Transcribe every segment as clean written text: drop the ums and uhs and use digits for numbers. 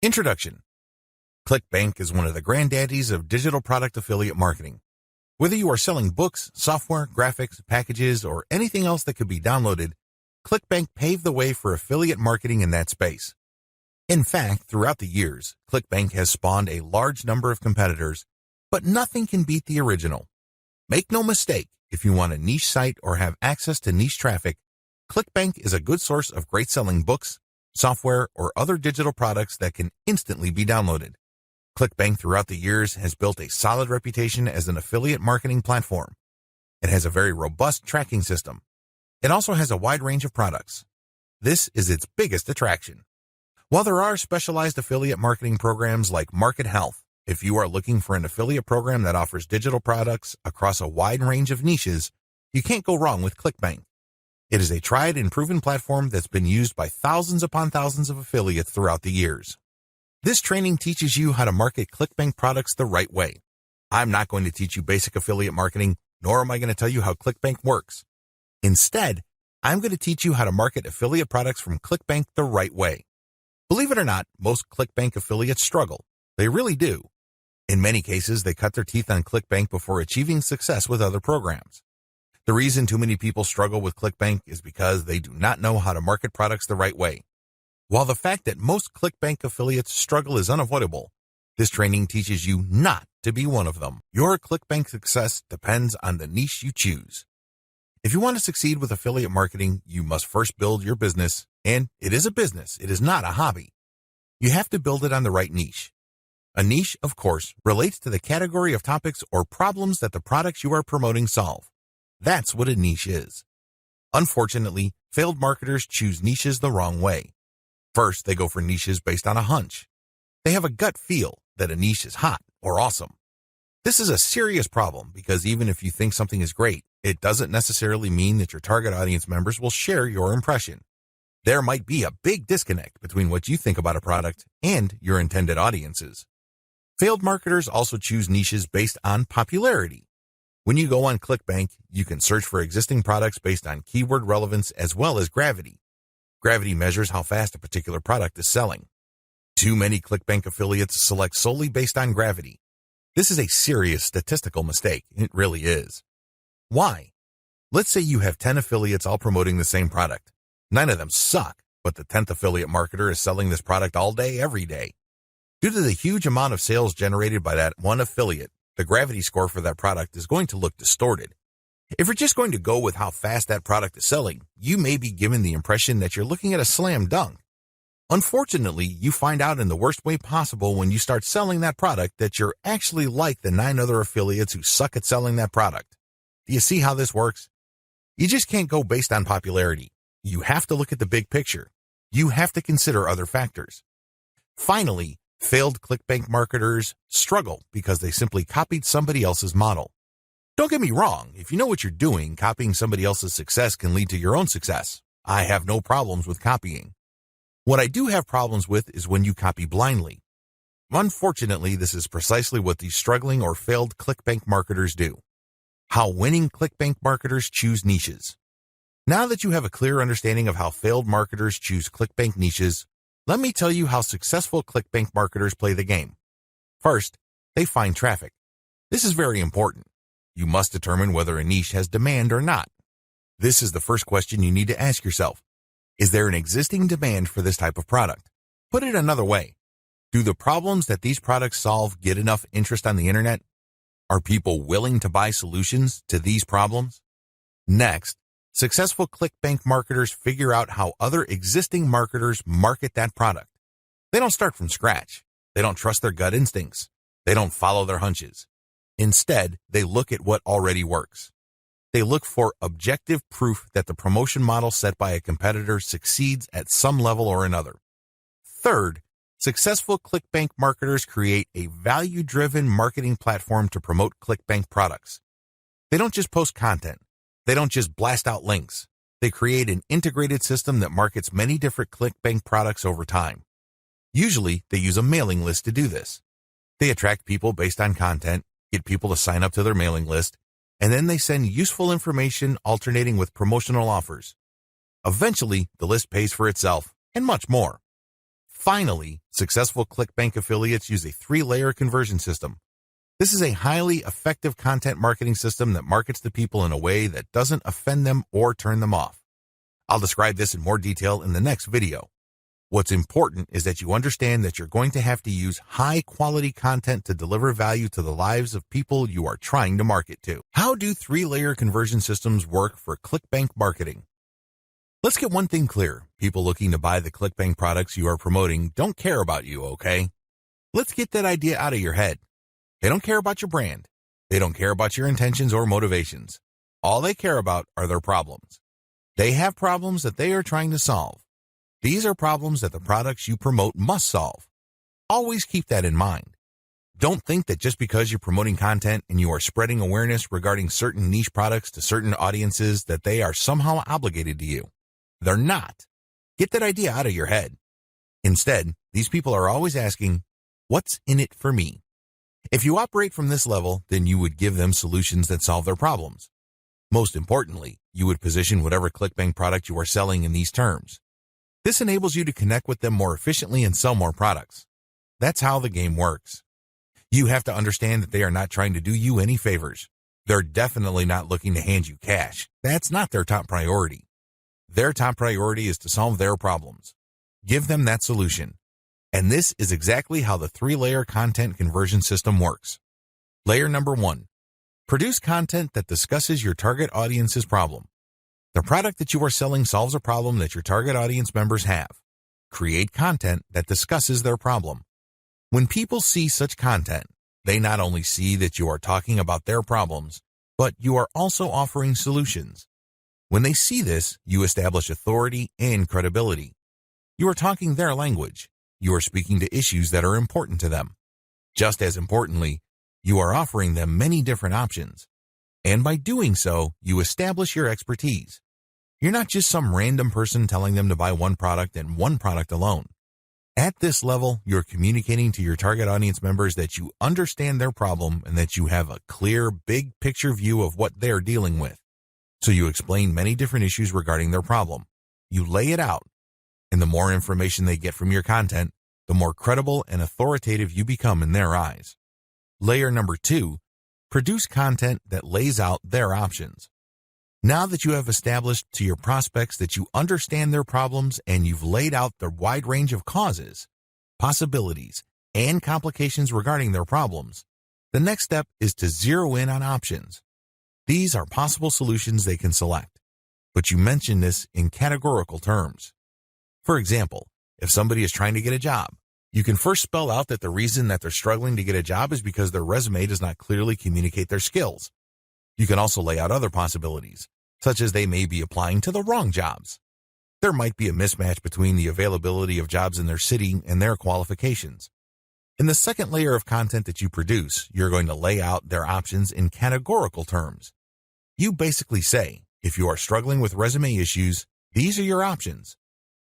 Introduction. Clickbank is one of the granddaddies of digital product affiliate marketing. Whether you are selling books, software, graphics, packages, or anything else that could be downloaded, Clickbank paved the way for affiliate marketing in that space. In fact, throughout the years, Clickbank has spawned a large number of competitors, but nothing can beat the original. Make no mistake, if you want a niche site or have access to niche traffic, Clickbank is a good source of great selling books, software, or other digital products that can instantly be downloaded. Clickbank throughout the years has built a solid reputation as an affiliate marketing platform. It has a very robust tracking system. It also has a wide range of products. This is its biggest attraction. While there are specialized affiliate marketing programs like Market Health, if you are looking for an affiliate program that offers digital products across a wide range of niches, you can't go wrong with Clickbank. It is a tried and proven platform that's been used by thousands upon thousands of affiliates throughout the years. This training teaches you how to market Clickbank products the right way. I'm not going to teach you basic affiliate marketing, nor am I going to tell you how Clickbank works. Instead, I'm going to teach you how to market affiliate products from Clickbank the right way. Believe it or not, most Clickbank affiliates struggle. They really do. In many cases, they cut their teeth on Clickbank before achieving success with other programs. The reason too many people struggle with Clickbank is because they do not know how to market products the right way. While the fact that most Clickbank affiliates struggle is unavoidable, this training teaches you not to be one of them. Your Clickbank success depends on the niche you choose. If you want to succeed with affiliate marketing, you must first build your business, and it is a business, it is not a hobby. You have to build it on the right niche. A niche, of course, relates to the category of topics or problems that the products you are promoting solve. That's what a niche is. Unfortunately, failed marketers choose niches the wrong way. First, they go for niches based on a hunch. They have a gut feel that a niche is hot or awesome. This is a serious problem because even if you think something is great, it doesn't necessarily mean that your target audience members will share your impression. There might be a big disconnect between what you think about a product and your intended audiences. Failed marketers also choose niches based on popularity. When you go on Clickbank, you can search for existing products based on keyword relevance as well as gravity. Gravity measures how fast a particular product is selling. Too many Clickbank affiliates select solely based on gravity. This is a serious statistical mistake. It really is. Why? Let's say you have 10 affiliates all promoting the same product. 9 of them suck, but the 10th affiliate marketer is selling this product all day, every day. Due to the huge amount of sales generated by that one affiliate, the gravity score for that product is going to look distorted. If you're just going to go with how fast that product is selling, you may be given the impression that you're looking at a slam dunk. Unfortunately, you find out in the worst way possible when you start selling that product that you're actually like the 9 other affiliates who suck at selling that product. Do you see how this works? You just can't go based on popularity. You have to look at the big picture. You have to consider other factors. Finally, failed Clickbank marketers struggle because they simply copied somebody else's model. Don't get me wrong, if you know what you're doing, copying somebody else's success can lead to your own success. I have no problems with copying. What I do have problems with is when you copy blindly. Unfortunately, this is precisely what these struggling or failed Clickbank marketers do. How winning Clickbank marketers choose niches. Now that you have a clear understanding of how failed marketers choose Clickbank niches, let me tell you how successful Clickbank marketers play the game. First, they find traffic. This is very important. You must determine whether a niche has demand or not. This is the first question you need to ask yourself. Is there an existing demand for this type of product? Put it another way. Do the problems that these products solve get enough interest on the internet? Are people willing to buy solutions to these problems? Next, successful Clickbank marketers figure out how other existing marketers market that product. They don't start from scratch. They don't trust their gut instincts. They don't follow their hunches. Instead, they look at what already works. They look for objective proof that the promotion model set by a competitor succeeds at some level or another. Third, successful Clickbank marketers create a value-driven marketing platform to promote Clickbank products. They don't just post content. They don't just blast out links. They create an integrated system that markets many different Clickbank products over time. Usually, they use a mailing list to do this. They attract people based on content, get people to sign up to their mailing list, and then they send useful information alternating with promotional offers. Eventually, the list pays for itself, and much more. Finally, successful ClickBank affiliates use a 3-layer conversion system. This is a highly effective content marketing system that markets to people in a way that doesn't offend them or turn them off. I'll describe this in more detail in the next video. What's important is that you understand that you're going to have to use high-quality content to deliver value to the lives of people you are trying to market to. How do 3-layer conversion systems work for ClickBank marketing? Let's get one thing clear. People looking to buy the ClickBank products you are promoting don't care about you, okay? Let's get that idea out of your head. They don't care about your brand. They don't care about your intentions or motivations. All they care about are their problems. They have problems that they are trying to solve. These are problems that the products you promote must solve. Always keep that in mind. Don't think that just because you're promoting content and you are spreading awareness regarding certain niche products to certain audiences that they are somehow obligated to you. They're not. Get that idea out of your head. Instead, these people are always asking, what's in it for me? If you operate from this level, then you would give them solutions that solve their problems. Most importantly, you would position whatever ClickBank product you are selling in these terms. This enables you to connect with them more efficiently and sell more products. That's how the game works. You have to understand that they are not trying to do you any favors. They're definitely not looking to hand you cash. That's not their top priority. Their top priority is to solve their problems. Give them that solution. And this is exactly how the 3-layer content conversion system works. Layer number 1. Produce content that discusses your target audience's problem. The product that you are selling solves a problem that your target audience members have. Create content that discusses their problem. When people see such content, they not only see that you are talking about their problems, but you are also offering solutions. When they see this, you establish authority and credibility. You are talking their language. You are speaking to issues that are important to them. Just as importantly, you are offering them many different options. And by doing so, you establish your expertise. You're not just some random person telling them to buy one product and one product alone. At this level, you're communicating to your target audience members that you understand their problem and that you have a clear, big picture view of what they're dealing with. So you explain many different issues regarding their problem. You lay it out. And the more information they get from your content, the more credible and authoritative you become in their eyes. Layer number 2, produce content that lays out their options. Now that you have established to your prospects that you understand their problems and you've laid out the wide range of causes, possibilities, and complications regarding their problems, the next step is to zero in on options. These are possible solutions they can select, but you mention this in categorical terms. For example, if somebody is trying to get a job, you can first spell out that the reason that they're struggling to get a job is because their resume does not clearly communicate their skills. You can also lay out other possibilities, such as they may be applying to the wrong jobs. There might be a mismatch between the availability of jobs in their city and their qualifications. In the second layer of content that you produce, you're going to lay out their options in categorical terms. You basically say, if you are struggling with resume issues, these are your options.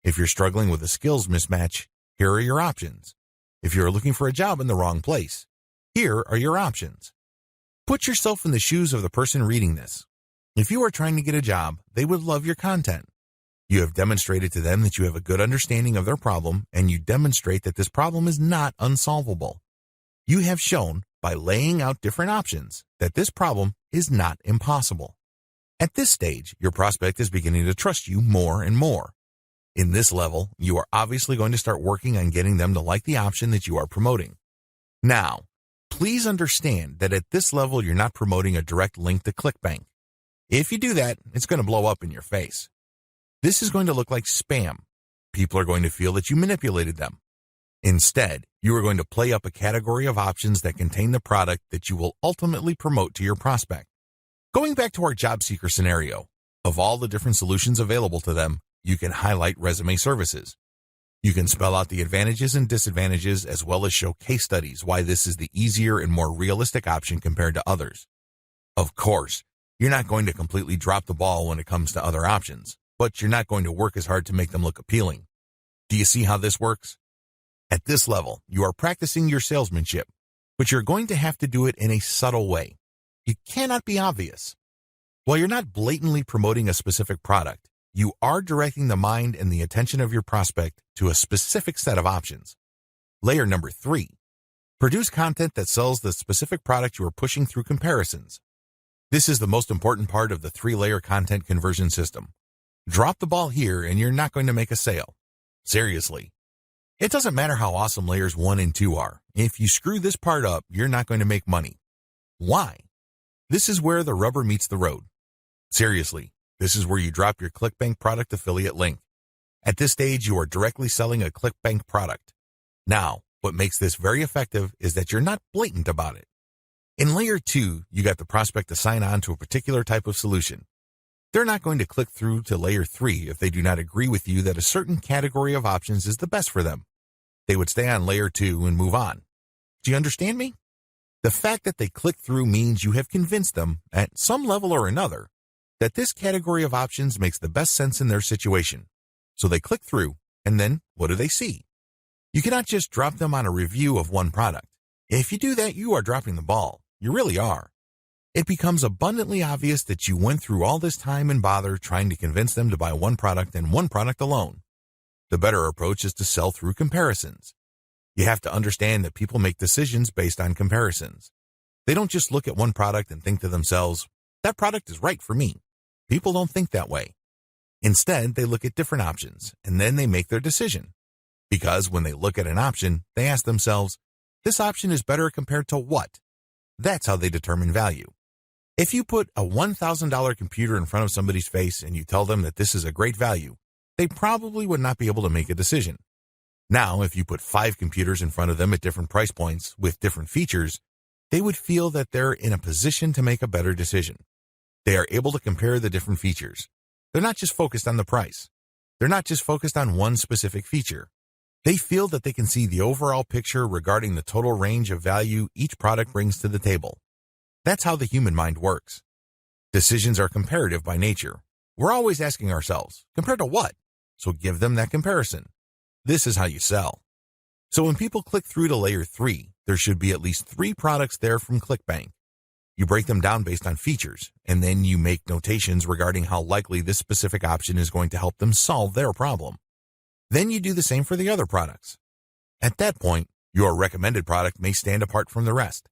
If you're struggling with a skills mismatch, here are your options. If you're looking for a job in the wrong place, here are your options. Put yourself in the shoes of the person reading this. If you are trying to get a job, they would love your content. You have demonstrated to them that you have a good understanding of their problem, and you demonstrate that this problem is not unsolvable. You have shown, by laying out different options, that this problem is not impossible. At this stage, your prospect is beginning to trust you more and more. In this level, you are obviously going to start working on getting them to like the option that you are promoting. Now, please understand that at this level, you're not promoting a direct link to ClickBank. If you do that, it's going to blow up in your face. This is going to look like spam. People are going to feel that you manipulated them. Instead, you are going to play up a category of options that contain the product that you will ultimately promote to your prospect. Going back to our job seeker scenario, of all the different solutions available to them, you can highlight resume services. You can spell out the advantages and disadvantages as well as show case studies why this is the easier and more realistic option compared to others. Of course, you're not going to completely drop the ball when it comes to other options, but you're not going to work as hard to make them look appealing. Do you see how this works? At this level, you are practicing your salesmanship, but you're going to have to do it in a subtle way. You cannot be obvious. While you're not blatantly promoting a specific product, you are directing the mind and the attention of your prospect to a specific set of options. Layer number 3. Produce content that sells the specific product you are pushing through comparisons. This is the most important part of the 3-layer content conversion system. Drop the ball here and you're not going to make a sale. Seriously. It doesn't matter how awesome layers 1 and 2 are. If you screw this part up, you're not going to make money. Why? This is where the rubber meets the road. Seriously, this is where you drop your Clickbank product affiliate link. At this stage, you are directly selling a Clickbank product. Now, what makes this very effective is that you're not blatant about it. In layer 2, you got the prospect to sign on to a particular type of solution. They're not going to click through to layer 3 if they do not agree with you that a certain category of options is the best for them. They would stay on layer 2 and move on. Do you understand me? The fact that they click through means you have convinced them, at some level or another, that this category of options makes the best sense in their situation. So they click through, and then what do they see? You cannot just drop them on a review of one product. If you do that, you are dropping the ball. You really are. It becomes abundantly obvious that you went through all this time and bother trying to convince them to buy one product and one product alone. The better approach is to sell through comparisons. You have to understand that people make decisions based on comparisons. They don't just look at one product and think to themselves, that product is right for me. People don't think that way. Instead, they look at different options, and then they make their decision. Because when they look at an option, they ask themselves, this option is better compared to what? That's how they determine value. If you put a $1,000 computer in front of somebody's face and you tell them that this is a great value, they probably would not be able to make a decision. Now, if you put 5 computers in front of them at different price points with different features, they would feel that they're in a position to make a better decision. They are able to compare the different features. They're not just focused on the price. They're not just focused on one specific feature. They feel that they can see the overall picture regarding the total range of value each product brings to the table. That's how the human mind works. Decisions are comparative by nature. We're always asking ourselves, compared to what? So give them that comparison. This is how you sell. So when people click through to layer 3, there should be at least 3 products there from Clickbank. You break them down based on features, and then you make notations regarding how likely this specific option is going to help them solve their problem. Then you do the same for the other products. At that point, your recommended product may stand apart from the rest.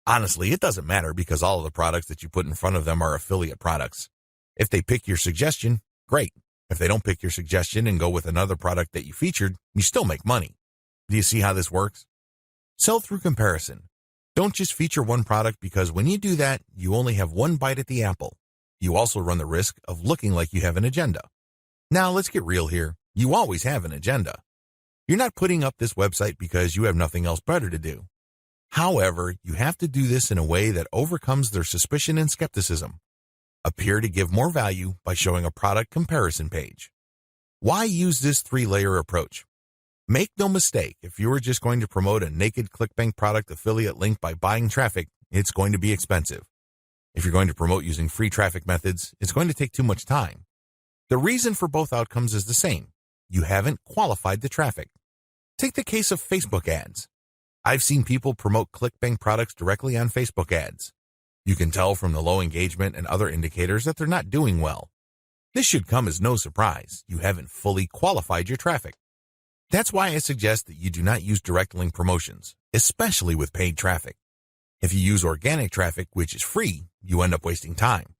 Honestly, it doesn't matter because all of the products that you put in front of them are affiliate products. If they pick your suggestion, great. If they don't pick your suggestion and go with another product that you featured, you still make money. Do you see how this works? Sell through comparison. Don't just feature one product because when you do that, you only have one bite at the apple. You also run the risk of looking like you have an agenda. Now, let's get real here. You always have an agenda. You're not putting up this website because you have nothing else better to do. However, you have to do this in a way that overcomes their suspicion and skepticism. Appear to give more value by showing a product comparison page. Why use this 3-layer approach? Make no mistake, if you are just going to promote a naked Clickbank product affiliate link by buying traffic, it's going to be expensive. If you're going to promote using free traffic methods, it's going to take too much time. The reason for both outcomes is the same. You haven't qualified the traffic. Take the case of Facebook ads. I've seen people promote Clickbank products directly on Facebook ads. You can tell from the low engagement and other indicators that they're not doing well. This should come as no surprise. You haven't fully qualified your traffic. That's why I suggest that you do not use direct link promotions, especially with paid traffic. If you use organic traffic, which is free, you end up wasting time.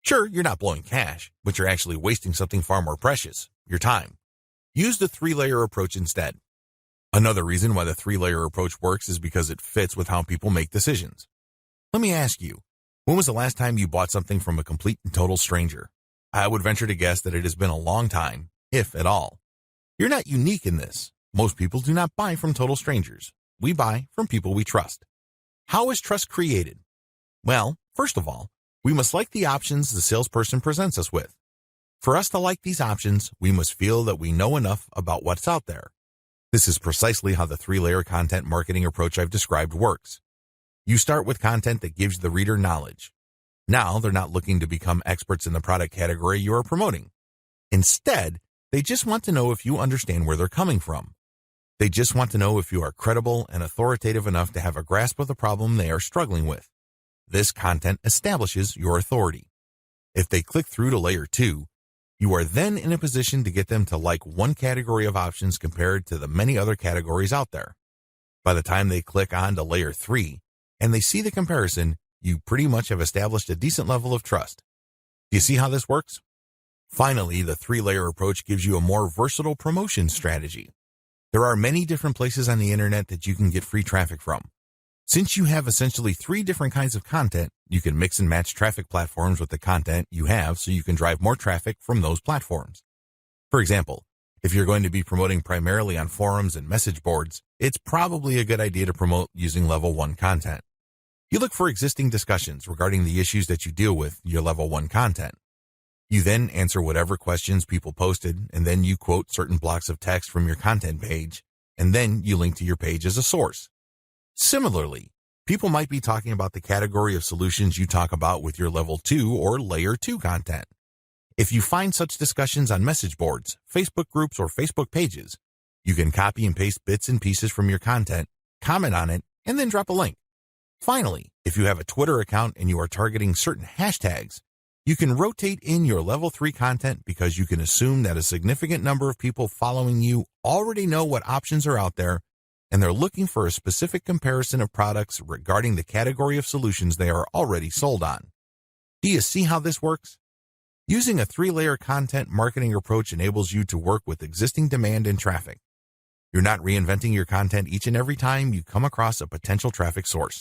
Sure, you're not blowing cash, but you're actually wasting something far more precious, your time. Use the 3-layer approach instead. Another reason why the 3-layer approach works is because it fits with how people make decisions. Let me ask you, when was the last time you bought something from a complete and total stranger? I would venture to guess that it has been a long time, if at all. You're not unique in this. Most people do not buy from total strangers. We buy from people we trust. How is trust created? Well, first of all, we must like the options the salesperson presents us with. For us to like these options, we must feel that we know enough about what's out there. This is precisely how the 3-layer content marketing approach I've described works. You start with content that gives the reader knowledge. Now they're not looking to become experts in the product category you are promoting. Instead, they just want to know if you understand where they're coming from. They just want to know if you are credible and authoritative enough to have a grasp of the problem they are struggling with. This content establishes your authority. If they click through to layer 2, You are then in a position to get them to like one category of options compared to the many other categories out there. By the time they click on to layer 3 and they see the comparison, you pretty much have established a decent level of trust. Do you see how this works? Finally, the 3-layer approach gives you a more versatile promotion strategy. There are many different places on the internet that you can get free traffic from. Since you have essentially 3 different kinds of content, you can mix and match traffic platforms with the content you have so you can drive more traffic from those platforms. For example, if you're going to be promoting primarily on forums and message boards, it's probably a good idea to promote using level 1 content. You look for existing discussions regarding the issues that you deal with your level 1 content. You then answer whatever questions people posted, and then you quote certain blocks of text from your content page, and then you link to your page as a source. Similarly, people might be talking about the category of solutions you talk about with your level 2 or layer 2 content. If you find such discussions on message boards, Facebook groups, or Facebook pages, you can copy and paste bits and pieces from your content, comment on it, and then drop a link. Finally, if you have a Twitter account and you are targeting certain hashtags, you can rotate in your level 3 content because you can assume that a significant number of people following you already know what options are out there and they're looking for a specific comparison of products regarding the category of solutions they are already sold on. Do you see how this works? Using a 3-layer content marketing approach enables you to work with existing demand and traffic. You're not reinventing your content each and every time you come across a potential traffic source.